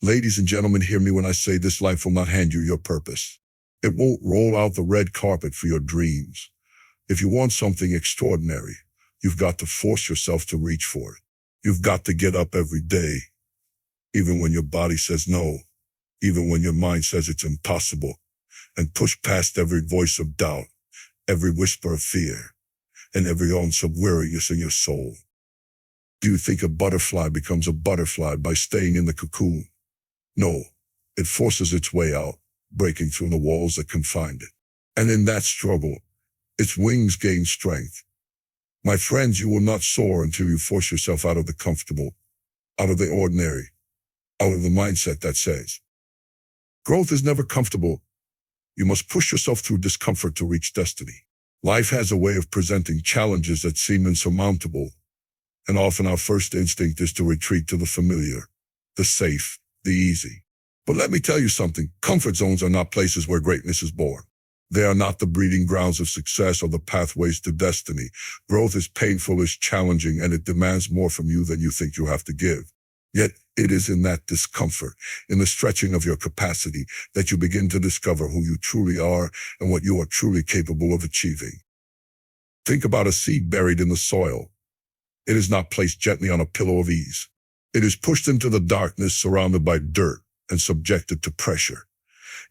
Ladies and gentlemen, hear me when I say this: life will not hand you your purpose. It won't roll out the red carpet for your dreams. If you want something extraordinary, you've got to force yourself to reach for it. You've got to get up every day, even when your body says no, even when your mind says it's impossible, and push past every voice of doubt, every whisper of fear, and every ounce of weariness in your soul. Do you think a butterfly becomes a butterfly by staying in the cocoon? No, it forces its way out, breaking through the walls that confined it. And in that struggle, its wings gain strength. My friends, you will not soar until you force yourself out of the comfortable, out of the ordinary, out of the mindset that says, growth is never comfortable. You must push yourself through discomfort to reach destiny. Life has a way of presenting challenges that seem insurmountable, and often our first instinct is to retreat to the familiar, the safe, the easy. But let me tell you something: comfort zones are not places where greatness is born. They are not the breeding grounds of success or the pathways to destiny. Growth is painful, is challenging, and it demands more from you than you think you have to give. Yet it is in that discomfort, in the stretching of your capacity, that you begin to discover who you truly are and what you are truly capable of achieving. Think about a seed buried in the soil. It is not placed gently on a pillow of ease. It is pushed into the darkness, surrounded by dirt and subjected to pressure.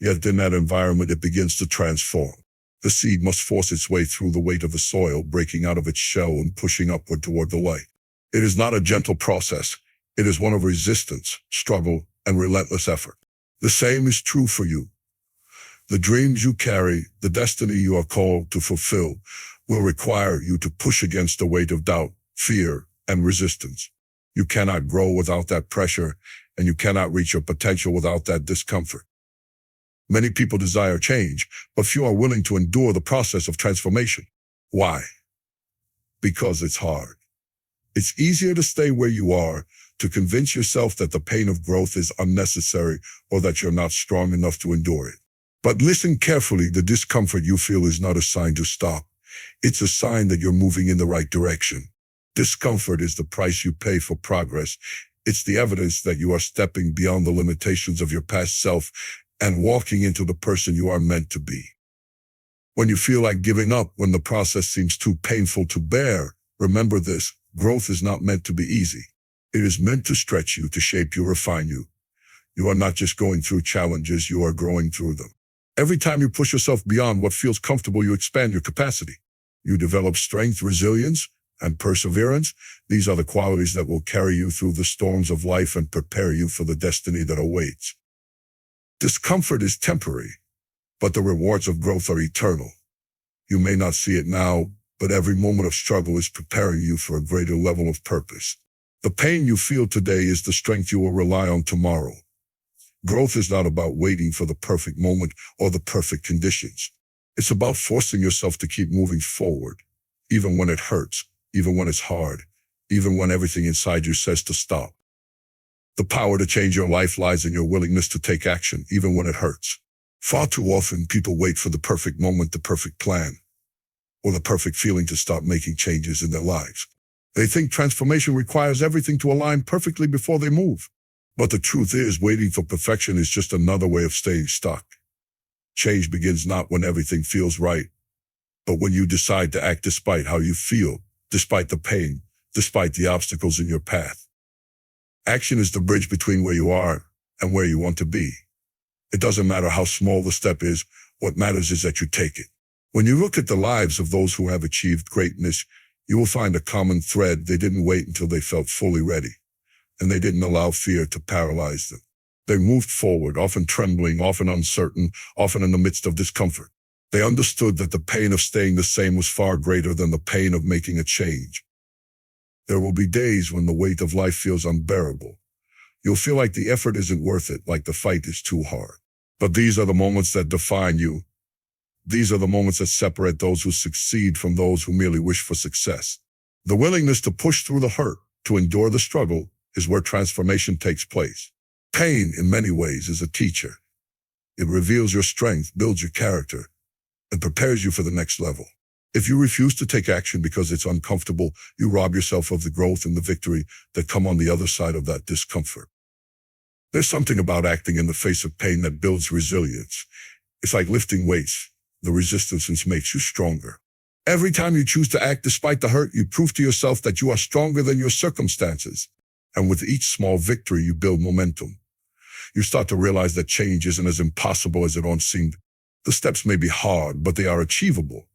Yet in that environment, it begins to transform. The seed must force its way through the weight of the soil, breaking out of its shell and pushing upward toward the light. It is not a gentle process. It is one of resistance, struggle, and relentless effort. The same is true for you. The dreams you carry, the destiny you are called to fulfill, will require you to push against the weight of doubt, fear, and resistance. You cannot grow without that pressure, and you cannot reach your potential without that discomfort. Many people desire change, but few are willing to endure the process of transformation. Why? Because it's hard. It's easier to stay where you are, to convince yourself that the pain of growth is unnecessary or that you're not strong enough to endure it. But listen carefully: the discomfort you feel is not a sign to stop. It's a sign that you're moving in the right direction. Discomfort is the price you pay for progress. It's the evidence that you are stepping beyond the limitations of your past self and walking into the person you are meant to be. When you feel like giving up, when the process seems too painful to bear, remember this: growth is not meant to be easy. It is meant to stretch you, to shape you, refine you. You are not just going through challenges, you are growing through them. Every time you push yourself beyond what feels comfortable, you expand your capacity. You develop strength, resilience, and perseverance. These are the qualities that will carry you through the storms of life and prepare you for the destiny that awaits. Discomfort is temporary, but the rewards of growth are eternal. You may not see it now, but every moment of struggle is preparing you for a greater level of purpose. The pain you feel today is the strength you will rely on tomorrow. Growth is not about waiting for the perfect moment or the perfect conditions. It's about forcing yourself to keep moving forward, even when it hurts, even when it's hard, even when everything inside you says to stop. The power to change your life lies in your willingness to take action, even when it hurts. Far too often, people wait for the perfect moment, the perfect plan, or the perfect feeling to start making changes in their lives. They think transformation requires everything to align perfectly before they move. But the truth is, waiting for perfection is just another way of staying stuck. Change begins not when everything feels right, but when you decide to act despite how you feel, despite the pain, despite the obstacles in your path. Action is the bridge between where you are and where you want to be. It doesn't matter how small the step is. What matters is that you take it. When you look at the lives of those who have achieved greatness, you will find a common thread. They didn't wait until they felt fully ready, and they didn't allow fear to paralyze them. They moved forward, often trembling, often uncertain, often in the midst of discomfort. They understood that the pain of staying the same was far greater than the pain of making a change. There will be days when the weight of life feels unbearable. You'll feel like the effort isn't worth it, like the fight is too hard. But these are the moments that define you. These are the moments that separate those who succeed from those who merely wish for success. The willingness to push through the hurt, to endure the struggle, is where transformation takes place. Pain, in many ways, is a teacher. It reveals your strength, builds your character, and prepares you for the next level. If you refuse to take action because it's uncomfortable, you rob yourself of the growth and the victory that come on the other side of that discomfort. There's something about acting in the face of pain that builds resilience. It's like lifting weights. The resistance makes you stronger. Every time you choose to act despite the hurt, you prove to yourself that you are stronger than your circumstances. And with each small victory, you build momentum. You start to realize that change isn't as impossible as it once seemed. The steps may be hard, but they are achievable.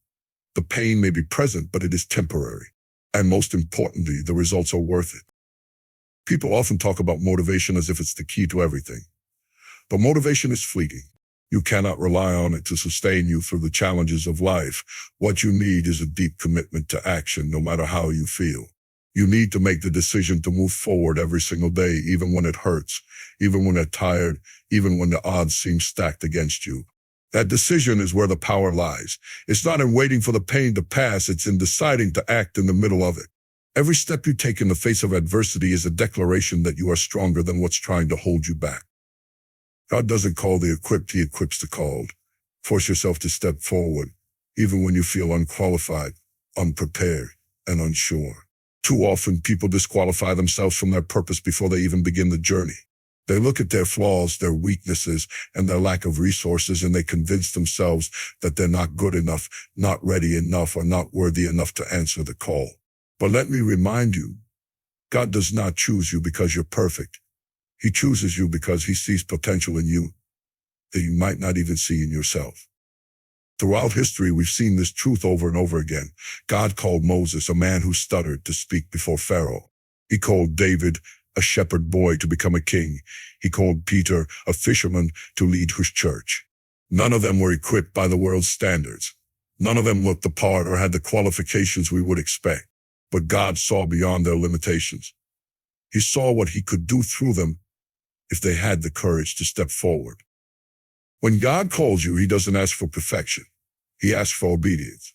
The pain may be present, but it is temporary. And most importantly, the results are worth it. People often talk about motivation as if it's the key to everything. But motivation is fleeting. You cannot rely on it to sustain you through the challenges of life. What you need is a deep commitment to action, no matter how you feel. You need to make the decision to move forward every single day, even when it hurts, even when you're tired, even when the odds seem stacked against you. That decision is where the power lies. It's not in waiting for the pain to pass, it's in deciding to act in the middle of it. Every step you take in the face of adversity is a declaration that you are stronger than what's trying to hold you back. God doesn't call the equipped, he equips the called. Force yourself to step forward, even when you feel unqualified, unprepared, and unsure. Too often, people disqualify themselves from their purpose before they even begin the journey. They look at their flaws, their weaknesses, and their lack of resources, and they convince themselves that they're not good enough, not ready enough, or not worthy enough to answer the call. But let me remind you, God does not choose you because you're perfect. He chooses you because he sees potential in you that you might not even see in yourself. Throughout history, we've seen this truth over and over again. God called Moses, a man who stuttered, to speak before Pharaoh. He called David, a shepherd boy, to become a king. He called Peter, a fisherman, to lead his church. None of them were equipped by the world's standards. None of them looked the part or had the qualifications we would expect. But God saw beyond their limitations. He saw what he could do through them if they had the courage to step forward. When God calls you, he doesn't ask for perfection. He asks for obedience.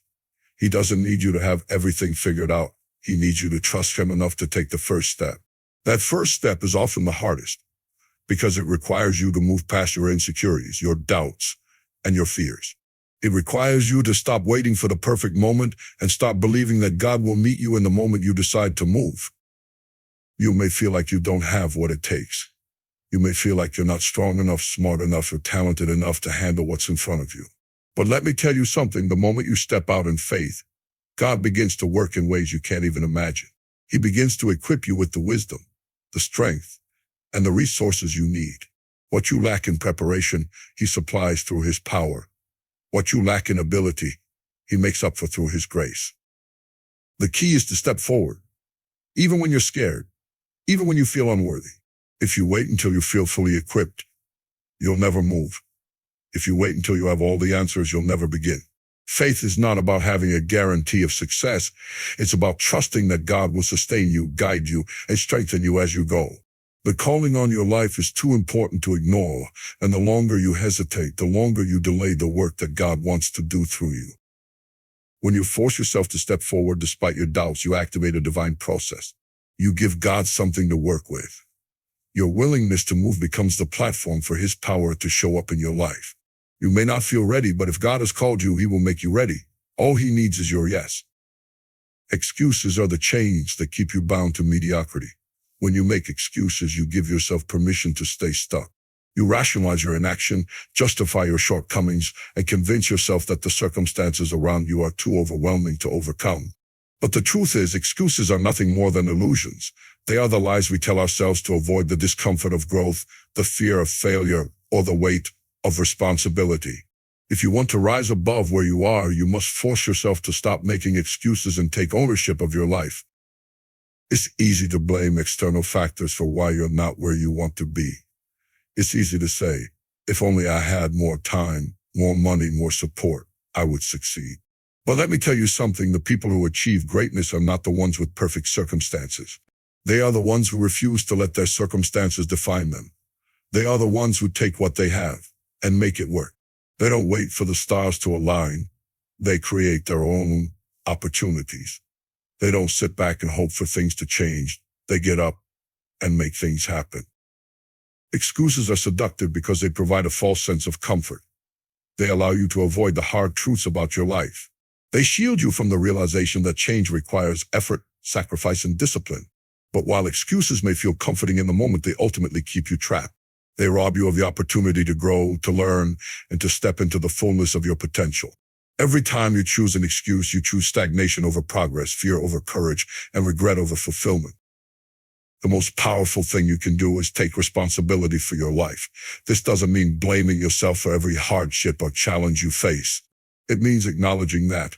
He doesn't need you to have everything figured out. He needs you to trust him enough to take the first step. That first step is often the hardest because it requires you to move past your insecurities, your doubts, and your fears. It requires you to stop waiting for the perfect moment and stop believing that God will meet you in the moment you decide to move. You may feel like you don't have what it takes. You may feel like you're not strong enough, smart enough, or talented enough to handle what's in front of you. But let me tell you something, the moment you step out in faith, God begins to work in ways you can't even imagine. He begins to equip you with the wisdom, the strength, and the resources you need. What you lack in preparation, he supplies through his power. What you lack in ability, he makes up for through his grace. The key is to step forward, even when you're scared, even when you feel unworthy. If you wait until you feel fully equipped, you'll never move. If you wait until you have all the answers, you'll never begin. Faith is not about having a guarantee of success. It's about trusting that God will sustain you, guide you, and strengthen you as you go. The calling on your life is too important to ignore, and the longer you hesitate, the longer you delay the work that God wants to do through you. When you force yourself to step forward despite your doubts, you activate a divine process. You give God something to work with. Your willingness to move becomes the platform for his power to show up in your life. You may not feel ready, but if God has called you, he will make you ready. All he needs is your yes. Excuses are the chains that keep you bound to mediocrity. When you make excuses, you give yourself permission to stay stuck. You rationalize your inaction, justify your shortcomings, and convince yourself that the circumstances around you are too overwhelming to overcome. But the truth is, excuses are nothing more than illusions. They are the lies we tell ourselves to avoid the discomfort of growth, the fear of failure, or the weight of responsibility. If you want to rise above where you are, you must force yourself to stop making excuses and take ownership of your life. It's easy to blame external factors for why you're not where you want to be. It's easy to say, if only I had more time, more money, more support, I would succeed. But let me tell you something, the people who achieve greatness are not the ones with perfect circumstances. They are the ones who refuse to let their circumstances define them. They are the ones who take what they have and make it work. They don't wait for the stars to align. They create their own opportunities. They don't sit back and hope for things to change. They get up and make things happen. Excuses are seductive because they provide a false sense of comfort. They allow you to avoid the hard truths about your life. They shield you from the realization that change requires effort, sacrifice, and discipline. But while excuses may feel comforting in the moment, they ultimately keep you trapped. They rob you of the opportunity to grow, to learn, and to step into the fullness of your potential. Every time you choose an excuse, you choose stagnation over progress, fear over courage, and regret over fulfillment. The most powerful thing you can do is take responsibility for your life. This doesn't mean blaming yourself for every hardship or challenge you face. It means acknowledging that,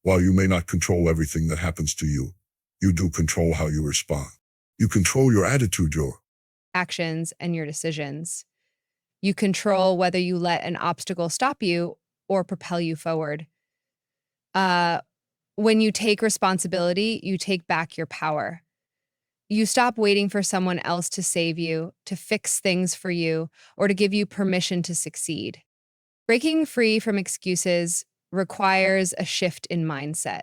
while you may not control everything that happens to you, you do control how you respond. You control your attitude, your actions and your decisions. You control whether you let an obstacle stop you or propel you forward. Uh, when you take responsibility, you take back your power. You stop waiting for someone else to save you, to fix things for you, or to give you permission to succeed. Breaking free from excuses requires a shift in mindset.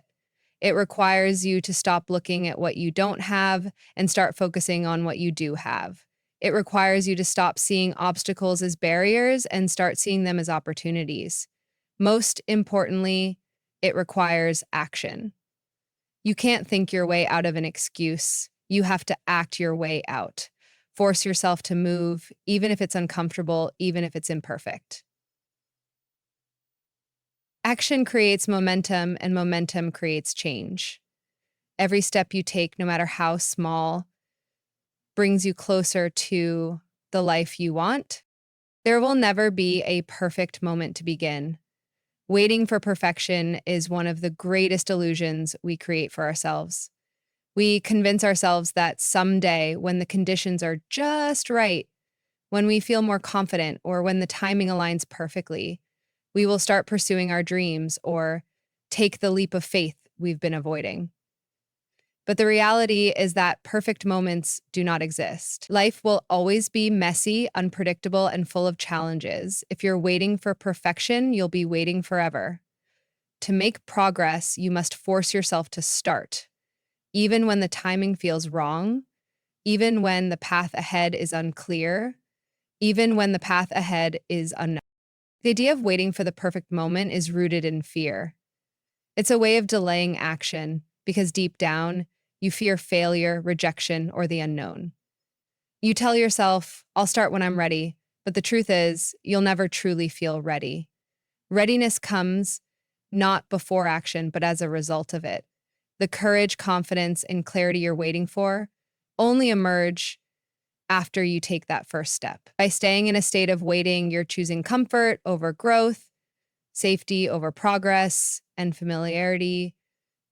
It requires you to stop looking at what you don't have and start focusing on what you do have. It requires you to stop seeing obstacles as barriers and start seeing them as opportunities. Most importantly, it requires action. You can't think your way out of an excuse. You have to act your way out. Force yourself to move, even if it's uncomfortable, even if it's imperfect. Action creates momentum, and momentum creates change. Every step you take, no matter how small, brings you closer to the life you want. There will never be a perfect moment to begin. Waiting for perfection is one of the greatest illusions we create for ourselves. We convince ourselves that someday, when the conditions are just right, when we feel more confident, or when the timing aligns perfectly, we will start pursuing our dreams or take the leap of faith we've been avoiding. But the reality is that perfect moments do not exist. Life will always be messy, unpredictable, and full of challenges. If you're waiting for perfection, you'll be waiting forever. To make progress, you must force yourself to start. Even when the timing feels wrong, even when the path ahead is unclear, even when the path ahead is unknown. The idea of waiting for the perfect moment is rooted in fear. It's a way of delaying action because deep down, you fear failure, rejection, or the unknown. You tell yourself, I'll start when I'm ready, but the truth is, you'll never truly feel ready. Readiness comes not before action, but as a result of it. The courage, confidence, and clarity you're waiting for only emerge after you take that first step. By staying in a state of waiting, you're choosing comfort over growth, safety over progress, and familiarity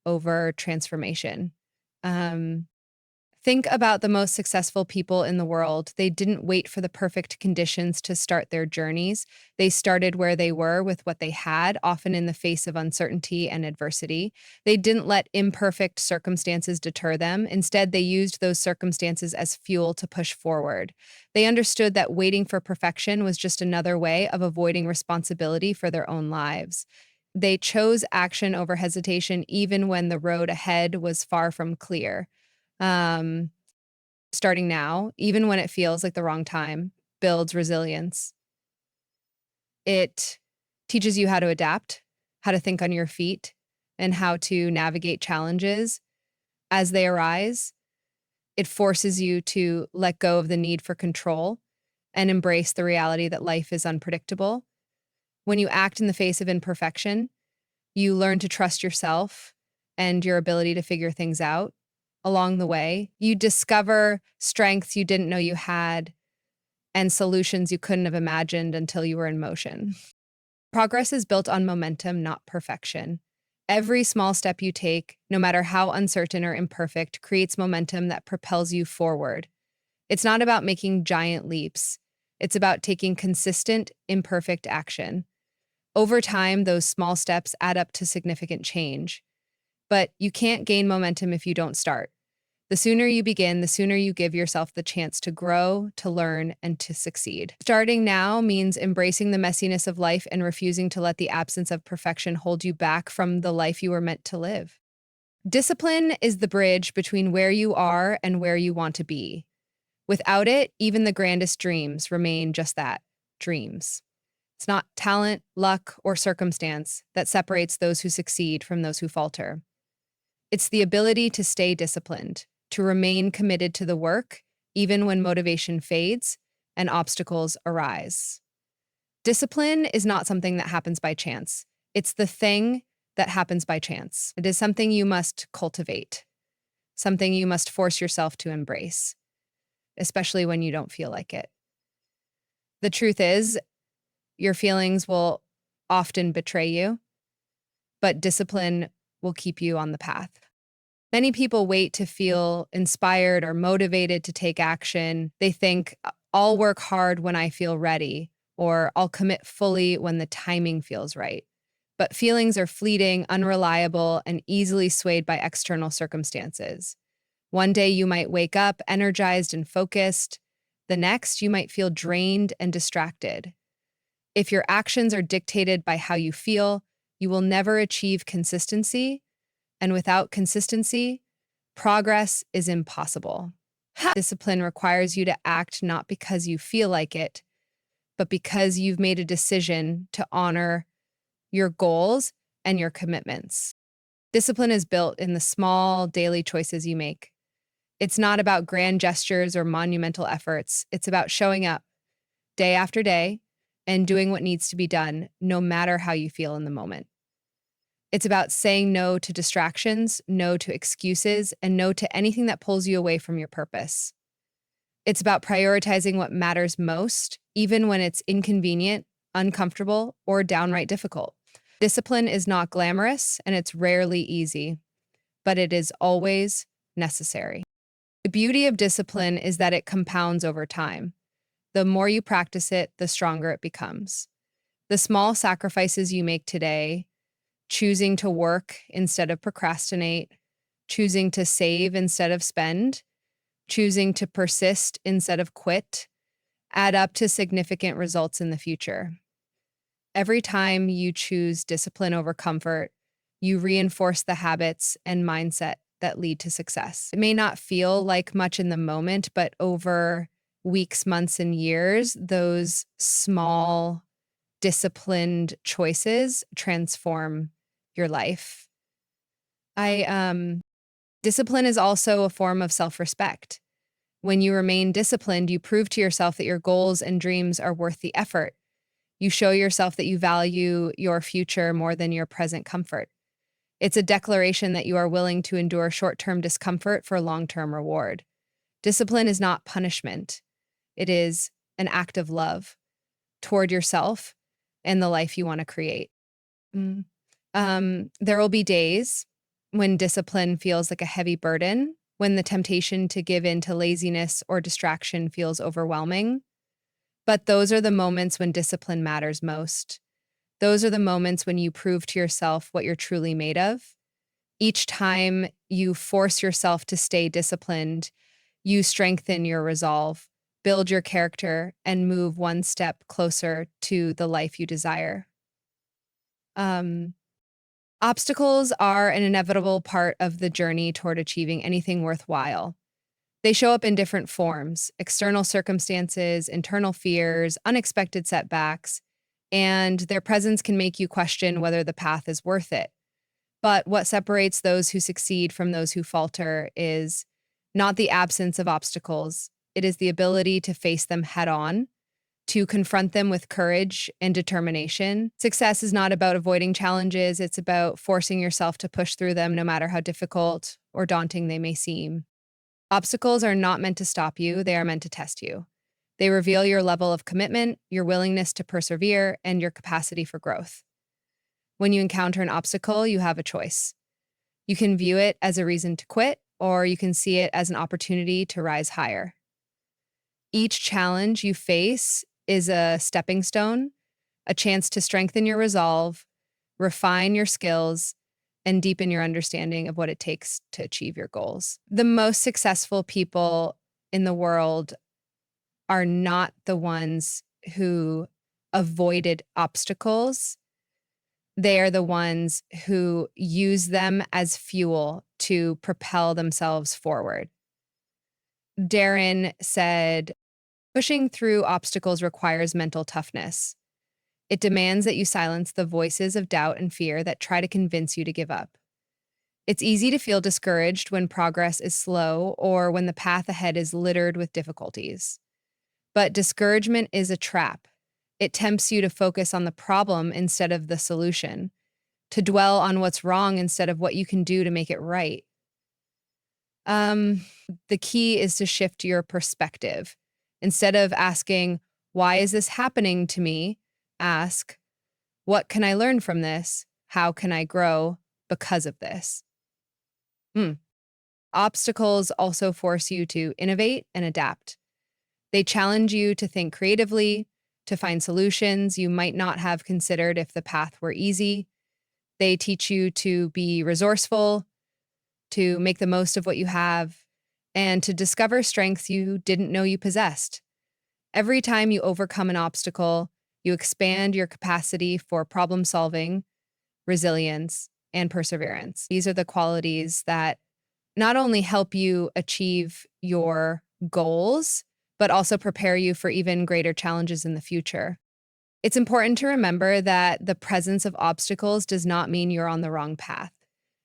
over transformation. Um, Think about the most successful people in the world. They didn't wait for the perfect conditions to start their journeys. They started where they were with what they had, often in the face of uncertainty and adversity. They didn't let imperfect circumstances deter them. Instead, they used those circumstances as fuel to push forward. They understood that waiting for perfection was just another way of avoiding responsibility for their own lives. They chose action over hesitation even when the road ahead was far from clear. Um, Starting now, even when it feels like the wrong time, builds resilience. It teaches you how to adapt, how to think on your feet, and how to navigate challenges as they arise. It forces you to let go of the need for control and embrace the reality that life is unpredictable. When you act in the face of imperfection, you learn to trust yourself and your ability to figure things out. Along the way, you discover strengths you didn't know you had and solutions you couldn't have imagined until you were in motion. Progress is built on momentum, not perfection. Every small step you take, no matter how uncertain or imperfect, creates momentum that propels you forward. It's not about making giant leaps. It's about taking consistent, imperfect action. Over time, those small steps add up to significant change. But you can't gain momentum if you don't start. The sooner you begin, the sooner you give yourself the chance to grow, to learn, and to succeed. Starting now means embracing the messiness of life and refusing to let the absence of perfection hold you back from the life you were meant to live. Discipline is the bridge between where you are and where you want to be. Without it, even the grandest dreams remain just that, dreams. It's not talent, luck, or circumstance that separates those who succeed from those who falter. It's the ability to stay disciplined, to remain committed to the work, even when motivation fades, and obstacles arise. Discipline is not something that happens by chance. It's the thing that happens by chance. It is something you must cultivate, something you must force yourself to embrace, especially when you don't feel like it. The truth is, your feelings will often betray you, but discipline will keep you on the path. Many people wait to feel inspired or motivated to take action. They think, I'll work hard when I feel ready, or I'll commit fully when the timing feels right. But feelings are fleeting, unreliable, and easily swayed by external circumstances. One day you might wake up energized and focused. The next, you might feel drained and distracted. If your actions are dictated by how you feel, you will never achieve consistency. And without consistency, progress is impossible. Discipline requires you to act not because you feel like it, but because you've made a decision to honor your goals and your commitments. Discipline is built in the small daily choices you make. It's not about grand gestures or monumental efforts. It's about showing up day after day and doing what needs to be done, no matter how you feel in the moment. It's about saying no to distractions, no to excuses, and no to anything that pulls you away from your purpose. It's about prioritizing what matters most, even when it's inconvenient, uncomfortable, or downright difficult. Discipline is not glamorous, and it's rarely easy, but it is always necessary. The beauty of discipline is that it compounds over time. The more you practice it, the stronger it becomes. The small sacrifices you make today, choosing to work instead of procrastinate, choosing to save instead of spend, choosing to persist instead of quit, add up to significant results in the future. Every time you choose discipline over comfort, you reinforce the habits and mindset that lead to success. It may not feel like much in the moment, but over weeks, months, and years, those small, disciplined choices transform your life. Discipline is also a form of self-respect. When you remain disciplined, you prove to yourself that your goals and dreams are worth the effort. You show yourself that you value your future more than your present comfort. It's a declaration that you are willing to endure short-term discomfort for long-term reward. Discipline is not punishment. It is an act of love toward yourself and the life you want to create. There will be days when discipline feels like a heavy burden, when the temptation to give in to laziness or distraction feels overwhelming. But those are the moments when discipline matters most. Those are the moments when you prove to yourself what you're truly made of. Each time you force yourself to stay disciplined, you strengthen your resolve, build your character, and move one step closer to the life you desire. Obstacles are an inevitable part of the journey toward achieving anything worthwhile. They show up in different forms: external circumstances, internal fears, unexpected setbacks, and their presence can make you question whether the path is worth it. But what separates those who succeed from those who falter is not the absence of obstacles. It is the ability to face them head on, to confront them with courage and determination. Success is not about avoiding challenges. It's about forcing yourself to push through them no matter how difficult or daunting they may seem. Obstacles are not meant to stop you. They are meant to test you. They reveal your level of commitment, your willingness to persevere, and your capacity for growth. When you encounter an obstacle, you have a choice. You can view it as a reason to quit, or you can see it as an opportunity to rise higher. Each challenge you face is a stepping stone, a chance to strengthen your resolve, refine your skills, and deepen your understanding of what it takes to achieve your goals. The most successful people in the world are not the ones who avoided obstacles. They are the ones who use them as fuel to propel themselves forward. Darren said, pushing through obstacles requires mental toughness. It demands that you silence the voices of doubt and fear that try to convince you to give up. It's easy to feel discouraged when progress is slow or when the path ahead is littered with difficulties. But discouragement is a trap. It tempts you to focus on the problem instead of the solution, to dwell on what's wrong instead of what you can do to make it right. The key is to shift your perspective. Instead of asking, why is this happening to me? Ask, what can I learn from this? How can I grow because of this? Hmm. Obstacles also force you to innovate and adapt. They challenge you to think creatively, to find solutions you might not have considered if the path were easy. They teach you to be resourceful, to make the most of what you have, and to discover strengths you didn't know you possessed. Every time you overcome an obstacle, you expand your capacity for problem solving, resilience, and perseverance. These are the qualities that not only help you achieve your goals, but also prepare you for even greater challenges in the future. It's important to remember that the presence of obstacles does not mean you're on the wrong path.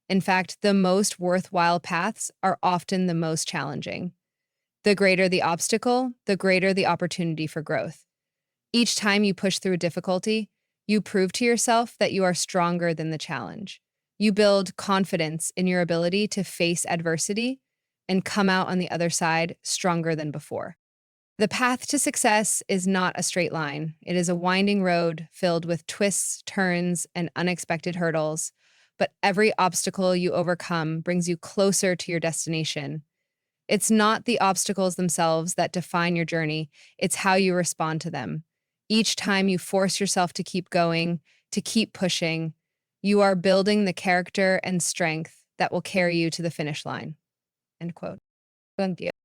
In fact, the most worthwhile paths are often the most challenging. The greater the obstacle, the greater the opportunity for growth. Each time you push through difficulty, you prove to yourself that you are stronger than the challenge. You build confidence in your ability to face adversity and come out on the other side stronger than before. The path to success is not a straight line. It is a winding road filled with twists, turns, and unexpected hurdles. But every obstacle you overcome brings you closer to your destination. It's not the obstacles themselves that define your journey, it's how you respond to them. Each time you force yourself to keep going, to keep pushing, you are building the character and strength that will carry you to the finish line. End quote.